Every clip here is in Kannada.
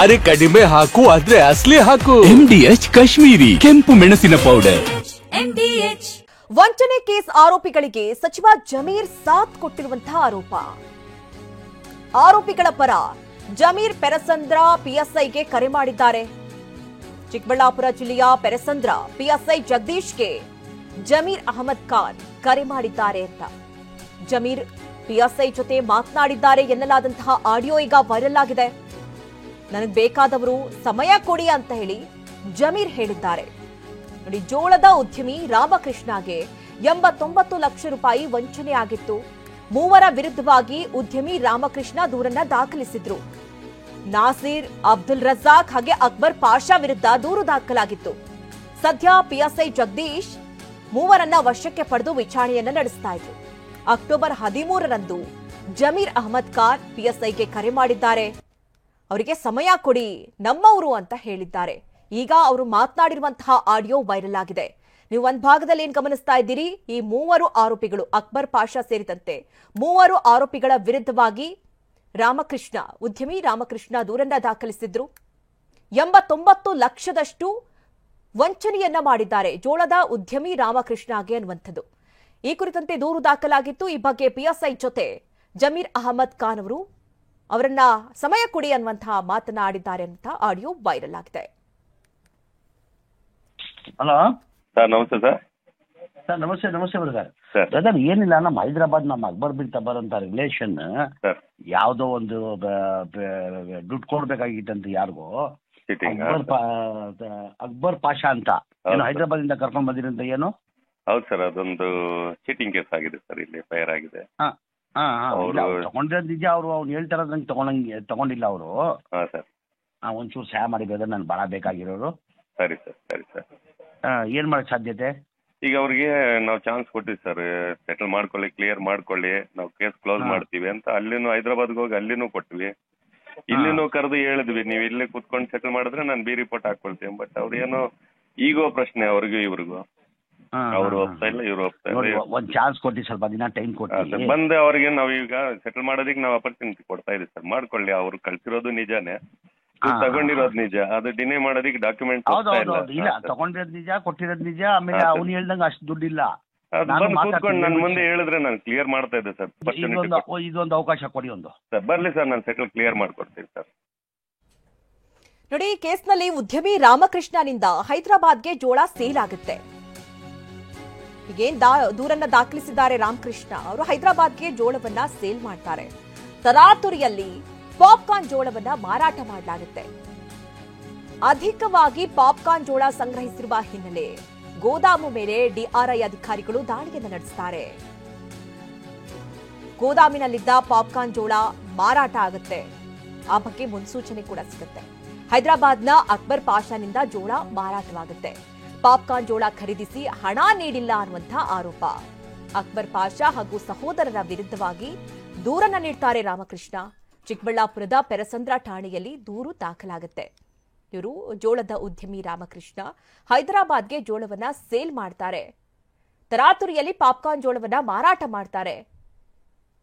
ಅರೆ ಕಡಿಮೆ ಹಾಕು ಆದ್ರೆ ಅಸಲಿ ಹಾಕು. MDH ಕಾಶ್ಮೀರಿ ಕೆಂಪು ಮೆಣಸಿನ ಪೌಡರ್. ವಂಚನೆ ಕೇಸ್ ಆರೋಪಿಗಳಿಗೆ ಸಚಿವ ಜಮೀರ್ ಸಾಥ್ ಕೊಟ್ಟಿರುವಂತಹ ಆರೋಪ. ಆರೋಪಿಗಳ ಪರ ಜಮೀರ್ ಪೆರಸಂದ್ರ ಪಿಎಸ್ಐಗೆ ಕರೆ ಮಾಡಿದ್ದಾರೆ. ಚಿಕ್ಕಬಳ್ಳಾಪುರ ಜಿಲ್ಲೆಯ ಪೆರಸಂದ್ರ ಪಿಎಸ್ಐ ಜಗದೀಶ್ಗೆ ಜಮೀರ್ ಅಹಮದ್ ಖಾನ್ ಕರೆ ಮಾಡಿದ್ದಾರೆ ಅಂತ. ಜಮೀರ್ ಪಿಎಸ್ಐ ಜೊತೆ ಮಾತನಾಡಿದ್ದಾರೆ ಎನ್ನಲಾದಂತಹ ಆಡಿಯೋ ಈಗ ವೈರಲ್ ಆಗಿದೆ. ನನಗೆ ಬೇಕಾದವರು ಸಮಯ ಕೊಡಿ ಅಂತ ಹೇಳಿ ಜಮೀರ್ ಹೇಳಿದ್ದಾರೆ. ನೋಡಿ, ಜೋಳದ ಉದ್ಯಮಿ ರಾಮಕೃಷ್ಣಗೆ 89 ಲಕ್ಷ ರೂಪಾಯಿ ವಂಚನೆ ಆಗಿತ್ತು. ಮೂವರ ವಿರುದ್ಧವಾಗಿ ಉದ್ಯಮಿ ರಾಮಕೃಷ್ಣ ದೂರನ್ನ ದಾಖಲಿಸಿದ್ರು. ನಾಸೀರ್, ಅಬ್ದುಲ್ ರಜಾಕ್ ಹಾಗೆ ಅಕ್ಬರ್ ಪಾಷಾ ವಿರುದ್ಧ ದೂರು ದಾಖಲಾಗಿತ್ತು. ಸದ್ಯ ಪಿಎಸ್ಐ ಜಗದೀಶ್ ಮೂವರನ್ನ ವಶಕ್ಕೆ ಪಡೆದು ವಿಚಾರಣೆಯನ್ನ ನಡೆಸ್ತಾ ಇದ್ರು. ಅಕ್ಟೋಬರ್ 13ರಂದು ಜಮೀರ್ ಅಹಮದ್ ಖಾನ್ ಪಿಎಸ್ಐಗೆ ಕರೆ ಮಾಡಿದ್ದಾರೆ. ಅವರಿಗೆ ಸಮಯ ಕೊಡಿ, ನಮ್ಮವರು ಅಂತ ಹೇಳಿದ್ದಾರೆ. ಈಗ ಅವರು ಮಾತನಾಡಿರುವಂತಹ ಆಡಿಯೋ ವೈರಲ್ ಆಗಿದೆ. ನೀವು ಒಂದ್ ಭಾಗದಲ್ಲಿ ಏನ್ ಗಮನಿಸ್ತಾ ಇದ್ದೀರಿ, ಈ ಮೂವರು ಆರೋಪಿಗಳು ಅಕ್ಬರ್ ಪಾಷಾ ಸೇರಿದಂತೆ ಮೂವರು ಆರೋಪಿಗಳ ವಿರುದ್ಧವಾಗಿ ಉದ್ಯಮಿ ರಾಮಕೃಷ್ಣ ದೂರನ್ನ ದಾಖಲಿಸಿದ್ರು. 89 ಲಕ್ಷದಷ್ಟು ವಂಚನೆಯನ್ನ ಮಾಡಿದ್ದಾರೆ ಜೋಳದ ಉದ್ಯಮಿ ರಾಮಕೃಷ್ಣಗೆ ಅನ್ನುವಂಥದ್ದು. ಈ ಕುರಿತಂತೆ ದೂರು ದಾಖಲಾಗಿತ್ತು. ಈ ಬಗ್ಗೆ ಪಿಎಸ್ಐ ಜೊತೆ ಜಮೀರ್ ಅಹಮದ್ ಖಾನ್ ಅವರು ಅವರನ್ನ ಸಮಯ ಕೊಡಿ ಅನ್ನುವಂತಹ ಮಾತನಾಡಿದ್ದಾರೆ ಅಂತ ಆಡಿಯೋ ವೈರಲ್ ಆಗಿದೆ. ಹಲೋ ಸರ್, ನಮಸ್ತೆ ಸರ್. ಸರ್ ನಮಸ್ತೆ ಬ್ರದರ್. ಏನಿಲ್ಲ, ನಮ್ಮ ಹೈದರಾಬಾದ್ ನಮ್ಮ ಅಕ್ಬರ್ ಬಿನ್ ತಬರ್ ಅಂತ ರಿಲೇಷನ್ ಯಾವ್ದೋ ಒಂದು ದುಡ್ಡು ಕೊಡ್ಬೇಕಾಗಿತ್ತಂತ ಯಾರಿಗೋ, ಅಕ್ಬರ್ ಪಾಷಾ ಅಂತ ಏನು ಹೈದರಾಬಾದ್ ಇಂದ ಕರ್ಕೊಂಡ್ ಬಂದಿರಂತ ಏನು? ಹೌದು ಸರ್, ಅದೊಂದು ಚೀಟಿಂಗ್ ಕೇಸ್ ಆಗಿದೆ ಸರ್, ಇಲ್ಲಿ ಫೈರ್ ಆಗಿದೆ. ತಗೊಂಡಿರೋದ್ ನಿಜ. ಅವ್ರು ಹೇಳ್ತಾರ ನಂಗೆ ತಗೊಂಡಿಲ್ಲ ಅವರು. ಒಂಚೂರು ಸಹಾಯ ಮಾಡಿ ಬ್ರದರ್, ನನ್ಗೆ ಭಾಳ ಬೇಕಾಗಿರೋರು. ಸರಿ ಸರ್. ಏನ್ ಮಾಡಕ್ ಸಾಧ್ಯತೆ? ಈಗ ಅವ್ರಿಗೆ ನಾವು ಚಾನ್ಸ್ ಕೊಟ್ಟಿವಿ ಸರ್, ಸೆಟಲ್ ಮಾಡ್ಕೊಳ್ಳಿ, ಕ್ಲಿಯರ್ ಮಾಡ್ಕೊಳ್ಳಿ, ನಾವು ಕೇಸ್ ಕ್ಲೋಸ್ ಮಾಡ್ತೀವಿ ಅಂತ. ಅಲ್ಲಿನೂ ಹೈದರಾಬಾದ್ಗೆ ಹೋಗಿ ಅಲ್ಲಿನೂ ಕೊಟ್ವಿ, ಇಲ್ಲಿನೂ ಕರೆದು ಹೇಳಿದ್ವಿ, ನೀವು ಇಲ್ಲೇ ಕುತ್ಕೊಂಡು ಸೆಟಲ್ ಮಾಡಿದ್ರೆ ನಾನು ಬಿ ರಿಪೋರ್ಟ್ ಹಾಕೊಳ್ತೀನಿ. ಬಟ್ ಅವ್ರೇನೋ ಈಗೋ ಪ್ರಶ್ನೆ ಅವ್ರಿಗೂ ಇವ್ರಿಗೂ, ಅವ್ರು ಒಪ್ತಾ ಇಲ್ಲ, ಇವ್ರು ಒಪ್ತಾ ಇಲ್ಲ. ಒಂದ್ ಚಾನ್ಸ್ ಕೊಟ್ಟಿ, ಸ್ವಲ್ಪ ದಿನ ಟೈಮ್ ಕೊಟ್ಟು ಬಂದೆ ಅವ್ರಿಗೆ ನಾವೀಗ ಸೆಟಲ್ ಮಾಡೋದಕ್ಕೆ ನಾವು ಅಪರ್ಚುನಿಟಿ ಕೊಡ್ತಾ ಇದೀವಿ ಸರ್. ಮಾಡ್ಕೊಳ್ಳಿ, ಅವ್ರು ಕಳ್ಸಿರೋದು ನಿಜಾನೇ, ತಗೊಂಡಿರೋದು ನಿಜ, ಅದು ಡಿನೇ ಮಾಡೋದಕ್ಕೆ ಡಾಕ್ಯುಮೆಂಟ್ ಇಲ್ಲ. ತಗೊಂಡಿರೋದು ನಿಜ, ಕೊಟ್ಟಿರೋದು ನಿಜ. ಆಮೇಲೆ ಅವ್ನು ಹೇಳ್ದಂಗ ಅಷ್ಟು ದುಡ್ಡಿಲ್ಲ. ಕೂತ್ಕೊಂಡು ನನ್ ಮುಂದೆ ಹೇಳಿದ್ರೆ ನಾನು ಕ್ಲಿಯರ್ ಮಾಡ್ತಾ ಇದ್ದೆ ಸರ್. ಇದೊಂದು ಅವಕಾಶ ಕೊಡಿ ಒಂದು ಸರ್. ಬರ್ಲಿ ಸರ್, ನಾನು ಸೆಟಲ್ ಕ್ಲಿಯರ್ ಮಾಡ್ಕೊಡ್ತೀನಿ ಸರ್. ನೋಡಿ, ಈ ಕೇಸ್ನಲ್ಲಿ ಉದ್ಯಮಿ ರಾಮಕೃಷ್ಣನಿಂದ ಹೈದರಾಬಾದ್ಗೆ ಜೋಳ ಸೇಲ್ ಆಗುತ್ತೆ. ಈಗೇನ್ ದೂರನ್ನ ದಾಖಲಿಸಿದ್ದಾರೆ ರಾಮಕೃಷ್ಣ ಅವರು, ಹೈದರಾಬಾದ್ಗೆ ಜೋಳವನ್ನ ಸೇಲ್ ಮಾಡ್ತಾರೆ. ತರಾತುರಿಯಲ್ಲಿ ಪಾಪ್ಕಾರ್ನ್ ಜೋಳವನ್ನ ಮಾರಾಟ ಮಾಡಲಾಗುತ್ತೆ. ಅಧಿಕವಾಗಿ ಪಾಪ್ಕಾರ್ನ್ ಜೋಳ ಸಂಗ್ರಹಿಸಿರುವ ಹಿನ್ನೆಲೆ ಗೋದಾಮು ಮೇಲೆ ಡಿಆರ್ಐ ಅಧಿಕಾರಿಗಳು ದಾಳಿಯನ್ನು ನಡೆಸುತ್ತಾರೆ. ಗೋದಾಮಿನಲ್ಲಿದ್ದ ಪಾಪ್ಕಾರ್ನ್ ಜೋಳ ಮಾರಾಟ ಆಗುತ್ತೆ. ಆ ಬಗ್ಗೆ ಮುನ್ಸೂಚನೆ ಕೂಡ ಸಿಗುತ್ತೆ. ಹೈದರಾಬಾದ್ನ ಅಕ್ಬರ್ ಪಾಷಾನಿಂದ ಜೋಳ ಮಾರಾಟವಾಗುತ್ತೆ. ಪಾಪ್ಕಾರ್ನ್ ಜೋಳ ಖರೀದಿಸಿ ಹಣ ನೀಡಿಲ್ಲ ಅನ್ನುವಂತಹ ಆರೋಪ. ಅಕ್ಬರ್ ಪಾಷಾ ಹಾಗೂ ಸಹೋದರರ ವಿರುದ್ಧವಾಗಿ ದೂರನ್ನ ನೀಡ್ತಾರೆ ರಾಮಕೃಷ್ಣ. ಚಿಕ್ಕಬಳ್ಳಾಪುರದ ಪೆರಸಂದ್ರ ಠಾಣೆಯಲ್ಲಿ ದೂರು ದಾಖಲಾಗುತ್ತೆ. ಇವರು ಜೋಳದ ಉದ್ಯಮಿ ರಾಮಕೃಷ್ಣ ಹೈದರಾಬಾದ್ಗೆ ಜೋಳವನ್ನ ಸೇಲ್ ಮಾಡ್ತಾರೆ. ತರಾತುರಿಯಲ್ಲಿ ಪಾಪ್ಕಾರ್ನ್ ಜೋಳವನ್ನ ಮಾರಾಟ ಮಾಡ್ತಾರೆ.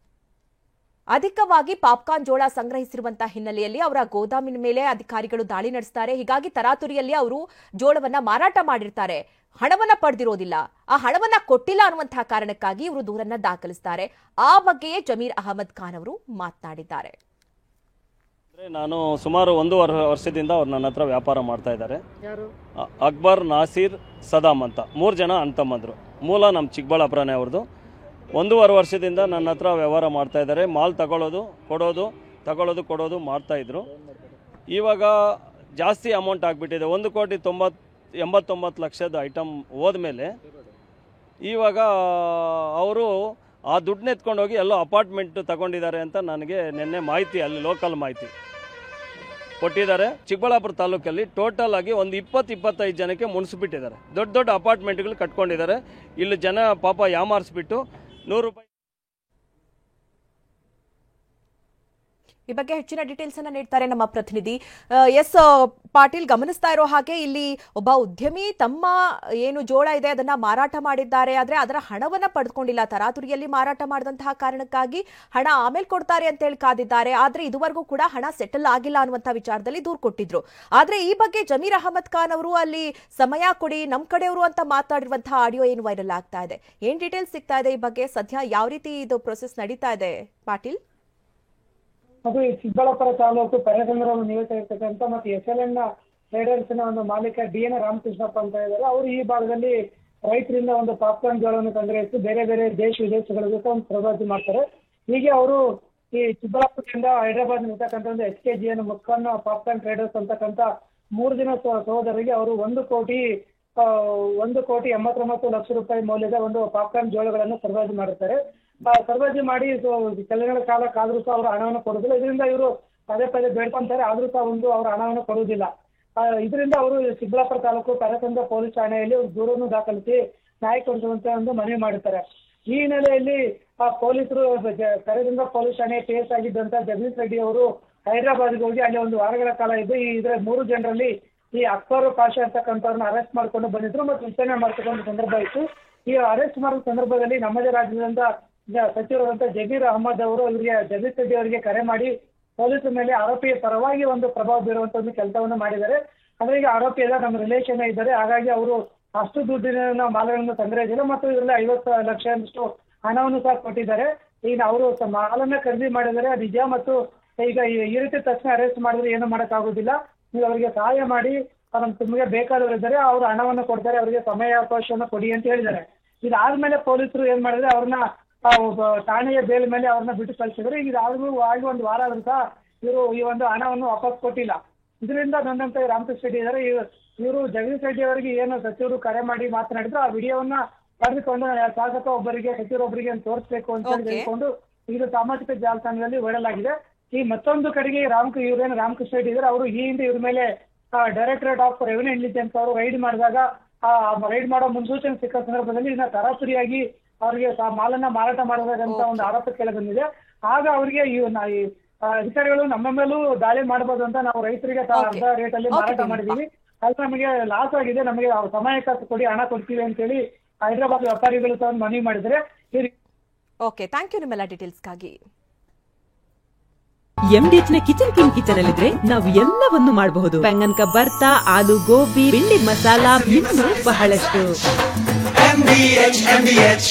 ಅಧಿಕವಾಗಿ ಪಾಪ್ಕಾರ್ನ್ ಜೋಳ ಸಂಗ್ರಹಿಸಿರುವಂತಹ ಹಿನ್ನೆಲೆಯಲ್ಲಿ ಅವರ ಗೋದಾಮಿನ ಮೇಲೆ ಅಧಿಕಾರಿಗಳು ದಾಳಿ ನಡೆಸುತ್ತಾರೆ. ಹೀಗಾಗಿ ತರಾತುರಿಯಲ್ಲಿ ಅವರು ಜೋಳವನ್ನ ಮಾರಾಟ ಮಾಡಿರ್ತಾರೆ, ಹಣವನ್ನ ಪಡೆದಿರೋದಿಲ್ಲ. ಆ ಹಣವನ್ನ ಕೊಟ್ಟಿಲ್ಲ ಅನ್ನುವಂತಹ ಕಾರಣಕ್ಕಾಗಿ ಇವರು ದೂರನ್ನ ದಾಖಲಿಸುತ್ತಾರೆ. ಆ ಬಗ್ಗೆಯೇ ಜಮೀರ್ ಅಹಮದ್ ಖಾನ್ ಅವರು ಮಾತನಾಡಿದ್ದಾರೆ. ನಾನು ಸುಮಾರು 1 ವರ್ಷದಿಂದ ಅವ್ರು ನನ್ನ ಹತ್ರ ವ್ಯಾಪಾರ ಮಾಡ್ತಾ ಇದ್ದಾರೆ. ಅಕ್ಬರ್, ನಾಸೀರ್, ಸದಾಮ್ ಅಂತ 3 ಜನ ಅಣ್ತಮ್ಮಂದ್ರು. ಮೂಲ ನಮ್ಮ ಚಿಕ್ಕಬಳ್ಳಾಪುರನೇ ಅವ್ರದ್ದು. 1.5 ವರ್ಷದಿಂದ ನನ್ನ ಹತ್ರ ವ್ಯವಹಾರ ಮಾಡ್ತಾ ಇದ್ದಾರೆ. ಮಾಲ್ ತಗೊಳ್ಳೋದು ಕೊಡೋದು ಮಾಡ್ತಾ ಇದ್ರು. ಇವಾಗ ಜಾಸ್ತಿ ಅಮೌಂಟ್ ಆಗಿಬಿಟ್ಟಿದೆ. 1,89 ಲಕ್ಷದ ಐಟಮ್ ಹೋದ್ಮೇಲೆ ಇವಾಗ ಅವರು ಆ ದುಡ್ಡನ್ನ ಎತ್ಕೊಂಡೋಗಿ ಎಲ್ಲೋ ಅಪಾರ್ಟ್ಮೆಂಟ್ ತಗೊಂಡಿದ್ದಾರೆ ಅಂತ ನನಗೆ ನಿನ್ನೆ ಮಾಹಿತಿ, ಅಲ್ಲಿ ಲೋಕಲ್ ಮಾಹಿತಿ ಕೊಟ್ಟಿದ್ದಾರೆ. ಚಿಕ್ಕಬಳ್ಳಾಪುರ ತಾಲೂಕಲ್ಲಿ ಟೋಟಲ್ ಆಗಿ ಒಂದು 20-25 ಜನಕ್ಕೆ ಮುನ್ಸಿಬಿಟ್ಟಿದ್ದಾರೆ. ದೊಡ್ಡ ಅಪಾರ್ಟ್ಮೆಂಟ್ಗಳು ಕಟ್ಕೊಂಡಿದ್ದಾರೆ. ಇಲ್ಲಿ ಜನ ಪಾಪ ಯಾಮಾರಿಸ್ಬಿಟ್ಟು 100 ರೂಪಾಯಿ ಈ ಬಗ್ಗೆ ಹೆಚ್ಚಿನ ಡೀಟೇಲ್ಸ್ ಅನ್ನ ನೀಡ್ತಾರೆ ನಮ್ಮ ಪ್ರತಿನಿಧಿ ಎಸ್ ಪಾಟೀಲ್. ಗಮನಿಸ್ತಾ ಇರೋ ಹಾಗೆ ಇಲ್ಲಿ ಒಬ್ಬ ಉದ್ಯಮಿ ತಮ್ಮ ಏನು ಜೋಳ ಇದೆ ಅದನ್ನ ಮಾರಾಟ ಮಾಡಿದ್ದಾರೆ, ಆದ್ರೆ ಅದರ ಹಣವನ್ನ ಪಡೆದುಕೊಂಡಿಲ್ಲ. ತರಾತುರಿಯಲ್ಲಿ ಮಾರಾಟ ಮಾಡಿದಂತಹ ಕಾರಣಕ್ಕಾಗಿ ಹಣ ಆಮೇಲೆ ಕೊಡ್ತಾರೆ ಅಂತ ಹೇಳಿ ಕಾದಿದ್ದಾರೆ. ಆದ್ರೆ ಇದುವರೆಗೂ ಕೂಡ ಹಣ ಸೆಟಲ್ ಆಗಿಲ್ಲ ಅನ್ನುವಂತಹ ವಿಚಾರದಲ್ಲಿ ದೂರು ಕೊಟ್ಟಿದ್ರು. ಆದ್ರೆ ಈ ಬಗ್ಗೆ ಜಮೀರ್ ಅಹಮದ್ ಖಾನ್ ಅವರು ಅಲ್ಲಿ ಸಮಯ ಕೊಡಿ ನಮ್ ಕಡೆಯವರು ಅಂತ ಮಾತಾಡಿರುವಂತಹ ಆಡಿಯೋ ಏನು ವೈರಲ್ ಆಗ್ತಾ ಇದೆ, ಏನ್ ಡೀಟೇಲ್ಸ್ ಸಿಗ್ತಾ ಇದೆ ಈ ಬಗ್ಗೆ? ಸದ್ಯ ಯಾವ ರೀತಿ ಇದು ಪ್ರೊಸೆಸ್ ನಡೀತಾ ಇದೆ ಪಾಟೀಲ್? ಅದು ಈ ಚಿಕ್ಕಬಳ್ಳಾಪುರ ತಾಲೂಕು ಪೆರಸಂದ್ರವನ್ನು ನಿವಾಸ ಇರ್ತಕ್ಕಂಥ ಮತ್ತು SLN ಟ್ರೇಡರ್ಸ್ ನ ಒಂದು ಮಾಲೀಕ DN ರಾಮಕೃಷ್ಣಪ್ಪ ಅಂತ ಇದ್ದಾರೆ. ಅವರು ಈ ಭಾಗದಲ್ಲಿ ರೈತರಿಂದ ಒಂದು ಪಾಪ್ಕಾರ್ನ್ ಜೋಳವನ್ನು ಸಂಗ್ರಹಿಸಿ ಬೇರೆ ಬೇರೆ ದೇಶ ವಿದೇಶಗಳ ಜೊತೆ ಒಂದು ಪ್ರವಾಸ ಮಾಡ್ತಾರೆ. ಹೀಗೆ ಅವರು ಈ ಚಿಕ್ಕಬಳ್ಳಾಪುರದಿಂದ ಹೈದರಾಬಾದ್ ಇರ್ತಕ್ಕಂಥ ಒಂದು HKGN ಮುಸ್ಕಾನ್ ಪಾಪ್ಕಾರ್ನ್ ಟ್ರೇಡರ್ಸ್ ಅಂತಕ್ಕಂಥ 3 ದಿನ ಸಹೋದರರಿಗೆ ಅವರು 1,89 ಲಕ್ಷ ರೂಪಾಯಿ ಮೌಲ್ಯದ ಒಂದು ಪಾಪ್ಕಾರ್ನ್ ಜೋಳಗಳನ್ನು ಸರಬರಾಜು ಮಾಡುತ್ತಾರೆ. ಸರಬರಾಜು ಮಾಡಿ ಕೆಲಗಳ ಕಾಲ ಕಾದ್ರೂ ಸಹ ಅವರು ಹಣವನ್ನು ಕೊಡುವುದಿಲ್ಲ. ಇದರಿಂದ ಇವರು ಪದೇ ಪದೇ ಬೇಡ್ಕೊಂತಾರೆ, ಆದ್ರೂ ಸಹ ಅವರ ಹಣವನ್ನು ಕೊಡುವುದಿಲ್ಲ. ಇದರಿಂದ ಅವರು ಚಿಕ್ಕಬಳ್ಳಾಪುರ ತಾಲೂಕು ಪೆರಸಂದ್ರ ಪೊಲೀಸ್ ಠಾಣೆಯಲ್ಲಿ ದೂರನ್ನು ದಾಖಲಿಸಿ ನ್ಯಾಯ ಕೊಡಿಸುವಂತೆ ಒಂದು ಮನವಿ ಮಾಡುತ್ತಾರೆ. ಈ ಹಿನ್ನೆಲೆಯಲ್ಲಿ ಪೊಲೀಸರು ಪೆರಸಂದ್ರ ಪೊಲೀಸ್ ಠಾಣೆ PS ಆಗಿದ್ದಂತ ಜಗದೀಶ್ ರೆಡ್ಡಿ ಅವರು ಹೈದರಾಬಾದ್ಗೆ ಹೋಗಿ ಅಲ್ಲಿ 1 ವಾರಗಳ ಕಾಲ ಇದ್ದು ಇದರ 3 ಜನರಲ್ಲಿ ಈ ಅಕ್ಬರ್ ಪಾಷಾ ಅಂತಕ್ಕಂಥವ್ರನ್ನ ಅರೆಸ್ಟ್ ಮಾಡ್ಕೊಂಡು ಬಂದಿದ್ರು ಮತ್ತು ವಿಚಾರಣೆ ಮಾಡ್ತಕ್ಕಂಥ ಸಂದರ್ಭ ಇತ್ತು. ಈ ಅರೆಸ್ಟ್ ಮಾಡಿದ ಸಂದರ್ಭದಲ್ಲಿ ನಮ್ಮದೇ ರಾಜ್ಯದಿಂದ ಸಚಿವರಾದಂತಹ ಜಮೀರ್ ಅಹಮದ್ ಅವರು ಇವರಿಗೆ ಜಗದೀಶ್ ರೆಡ್ಡಿ ಅವರಿಗೆ ಕರೆ ಮಾಡಿ ಪೊಲೀಸರ ಮೇಲೆ ಆರೋಪಿಯ ಪರವಾಗಿ ಒಂದು ಪ್ರಭಾವ ಬೀರುವಂತ ಒಂದು ಕೆಲಸವನ್ನು ಮಾಡಿದ್ದಾರೆ. ಅಂದ್ರೆ ಈಗ ಆರೋಪಿ ಎಲ್ಲ ನಮ್ಮ ರಿಲೇಷನ್ ಇದ್ದಾರೆ, ಹಾಗಾಗಿ ಅವರು ಅಷ್ಟು ದುಡ್ಡಿನ ಮಾಲನ್ನು ಸಂಗ್ರಹಿಸಿಲ್ಲ ಮತ್ತು ಇದರಲ್ಲಿ 50 ಲಕ್ಷದಷ್ಟು ಹಣವನ್ನು ಸಹ ಕೊಟ್ಟಿದ್ದಾರೆ. ಈಗ ಅವರು ಮಾಲನ್ನ ಖರೀದಿ ಮಾಡಿದರೆ ನಿಜ ಮತ್ತು ಈಗ ಈ ರೀತಿ ತಕ್ಷಣ ಅರೆಸ್ಟ್ ಮಾಡಿದ್ರೆ ಏನು ಮಾಡೋಕ್ಕಾಗೋದಿಲ್ಲ. ನೀವು ಅವರಿಗೆ ಸಹಾಯ ಮಾಡಿ ನಿಮಗೆ ಬೇಕಾದವರು ಇದ್ದಾರೆ, ಅವರು ಹಣವನ್ನು ಕೊಡ್ತಾರೆ, ಅವರಿಗೆ ಸಮಯಾವಕಾಶವನ್ನು ಕೊಡಿ ಅಂತ ಹೇಳಿದ್ದಾರೆ. ಇದಾದ್ಮೇಲೆ ಪೊಲೀಸರು ಏನ್ ಮಾಡಿದ್ರೆ ಅವ್ರನ್ನ ಠಾಣೆಯ ಬೇಲ್ ಮೇಲೆ ಅವ್ರನ್ನ ಬಿಟ್ಟು ಕಳಿಸಿದ್ರು. ಈಗ ಆಗಿ 1 ವಾರ ಆದ್ರೂ ಸಹ ಇವರು ಈ ಒಂದು ಹಣವನ್ನು ವಾಪಸ್ ಕೊಟ್ಟಿಲ್ಲ. ಇದರಿಂದ ನನ್ನಂತ ರಾಮಕೃಷ್ಣ ರೆಡ್ಡಿ ಇದ್ದಾರೆ, ಇವರು ಜಗದೀಶ್ ರೆಡ್ಡಿ ಅವರಿಗೆ ಏನು ಸಚಿವರು ಕರೆ ಮಾಡಿ ಮಾತನಾಡಿದ್ರು ಆ ವಿಡಿಯೋವನ್ನ ಪಡೆದುಕೊಂಡು ಶಾಸಕ ಒಬ್ಬರಿಗೆ ಸಚಿವರೊಬ್ಬರಿಗೆ ತೋರಿಸಬೇಕು ಅಂತ ಹೇಳಿಕೊಂಡು ಇದು ಸಾಮಾಜಿಕ ಜಾಲತಾಣದಲ್ಲಿ ವೈರಲ್ ಆಗಿದೆ. ಈ ಮತ್ತೊಂದು ಕಡೆಗೆ ಇವರೇನು ರಾಮಕೃಷ್ಣ ರೆಡ್ಡಿ ಇದ್ದಾರೆ, ಅವರು ಈ ಹಿಂದೆ ಇವ್ರ ಮೇಲೆ ಡೈರೆಕ್ಟರೇಟ್ ಆಫ್ ರೆವಿನ್ಯೂ ಇಂಟೆಲಿಜೆನ್ಸ್ ಅವರು ರೈಡ್ ಮಾಡಿದಾಗ ರೈಡ್ ಮಾಡೋ ಮುನ್ಸೂಚನೆ ಸಿಕ್ಕ ಸಂದರ್ಭದಲ್ಲಿ ಇದನ್ನ ತರಾತುರಿಯಾಗಿ ಅವರಿಗೆ ಮಾಲನ್ನ ಮಾರಾಟ ಮಾಡಬೇಕಂತ ಒಂದು ಆರೋಪ ಕೇಳಿ ಬಂದಿದೆ. ಆಗ ಅವರಿಗೆ ಅಧಿಕಾರಿಗಳು ನಮ್ಮ ಮೇಲೂ ದಾಳಿ ಮಾಡಬಹುದು ಅಂತ ನಾವು ರೈತರಿಗೆ ಅರ್ಧ ರೇಟ್ ಅಲ್ಲಿ ಮಾರಾಟ ಮಾಡಿದೀವಿ, ಅದು ನಮಗೆ ಲಾಸ್ ಆಗಿದೆ, ನಮಗೆ ಸಮಯ ಕೊಡಿ, ಹಣ ಕೊಡ್ತೀವಿ ಅಂತ ಹೇಳಿ ಹೈದರಾಬಾದ್ ವ್ಯಾಪಾರಿಗಳು ಸಹ ಮನವಿ ಮಾಡಿದರೆ. ಓಕೆ, ಥ್ಯಾಂಕ್ ಯು ನಿಮ್ಮೆಲ್ಲ ಡೀಟೇಲ್ಸ್ಗಾಗಿ. MDH ನ ಕಿಚನ್ ಅಲ್ಲಿದ್ರೆ ನಾವು ಎಲ್ಲವನ್ನು ಮಾಡಬಹುದು. ಬೆಂಗನ್ ಕಾ ಬರ್ತಾ, ಆಲೂ ಗೋಬಿ, ಭಿಂಡಿ ಮಸಾಲಾ, ಇನ್ನೂ ಬಹಳಷ್ಟು. MDH